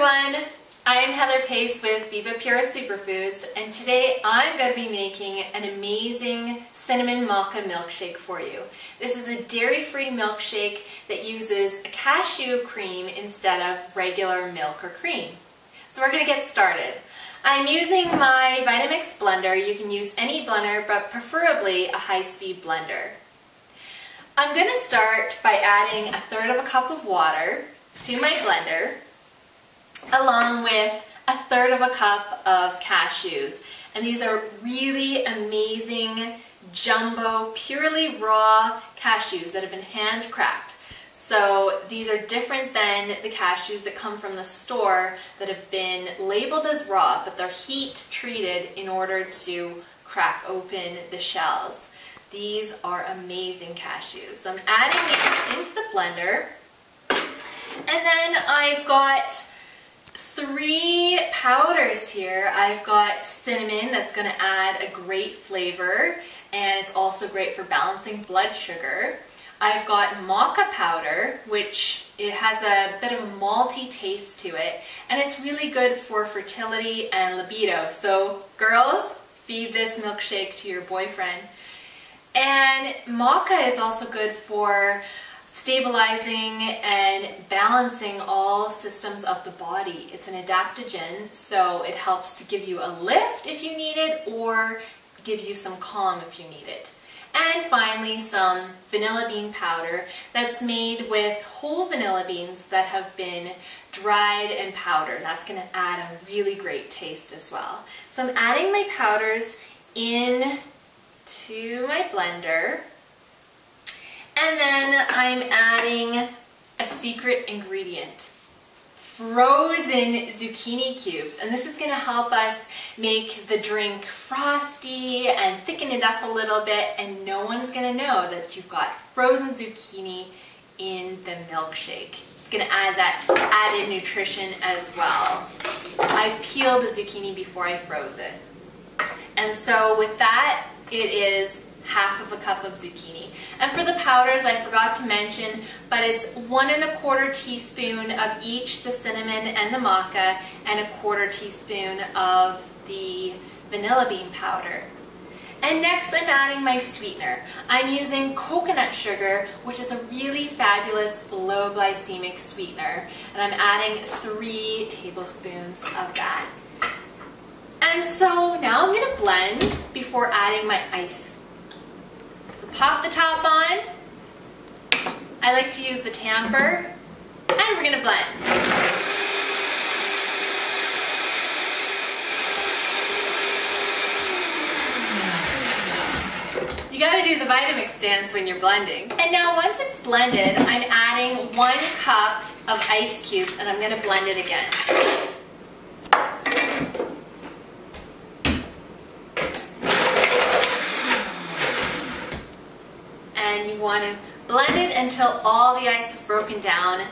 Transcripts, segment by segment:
everyone, I'm Heather Pace with Vivapura Superfoods, and today I'm going to be making an amazing cinnamon maca milkshake for you. This is a dairy-free milkshake that uses a cashew cream instead of regular milk or cream. So we're going to get started. I'm using my Vitamix blender. You can use any blender, but preferably a high-speed blender. I'm going to start by adding 1/3 cup of water to my blender, along with 1/3 cup of cashews. And these are really amazing jumbo, purely raw cashews that have been hand cracked. So these are different than the cashews that come from the store that have been labeled as raw, but they're heat treated in order to crack open the shells. These are amazing cashews. So I'm adding these into the blender. And then I've got 3 powders here. I've got cinnamon, that's going to add a great flavor, and it's also great for balancing blood sugar. I've got maca powder, which it has a bit of a malty taste to it, and it's really good for fertility and libido. So girls, feed this milkshake to your boyfriend. And maca is also good for stabilizing and balancing all systems of the body. It's an adaptogen, so it helps to give you a lift if you need it, or give you some calm if you need it. And finally, some vanilla bean powder that's made with whole vanilla beans that have been dried and powdered. That's going to add a really great taste as well. So I'm adding my powders in to my blender. And then I'm adding a secret ingredient, frozen zucchini cubes. And this is going to help us make the drink frosty and thicken it up a little bit, and no one's going to know that you've got frozen zucchini in the milkshake. It's going to add that added nutrition as well. I've peeled the zucchini before I froze it. And so with that, it is 1/2 cup of zucchini. And for the powders, I forgot to mention, but it's 1 1/4 teaspoon of each, the cinnamon and the maca, and 1/4 teaspoon of the vanilla bean powder. And next I'm adding my sweetener. I'm using coconut sugar, which is a really fabulous low glycemic sweetener. And I'm adding 3 tablespoons of that. And so now I'm going to blend before adding my ice. Pop the top on. I like to use the tamper, and we're going to blend. You got to do the Vitamix dance when you're blending. And now once it's blended, I'm adding 1 cup of ice cubes, and I'm going to blend it again. And you want to blend it until all the ice is broken down.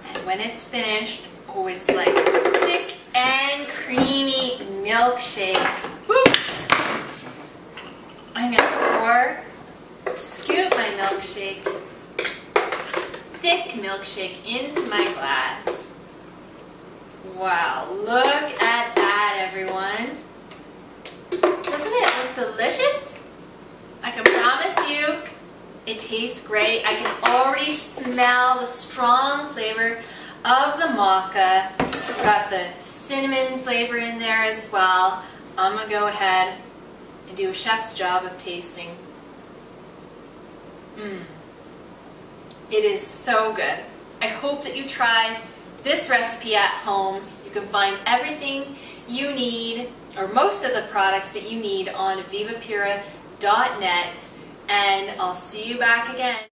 And when it's finished, oh, it's like thick and creamy milkshake. Woo! I'm going to scoop my milkshake, thick milkshake, into my glass. Wow, look at that, everyone. Doesn't it look delicious? I can promise you, it tastes great. I can already smell the strong flavor of the maca. We've got the cinnamon flavor in there as well. I'm going to go ahead and do a chef's job of tasting. It is so good. I hope that you try this recipe at home. You can find everything you need, or most of the products that you need, on vivapura.net. And I'll see you back again.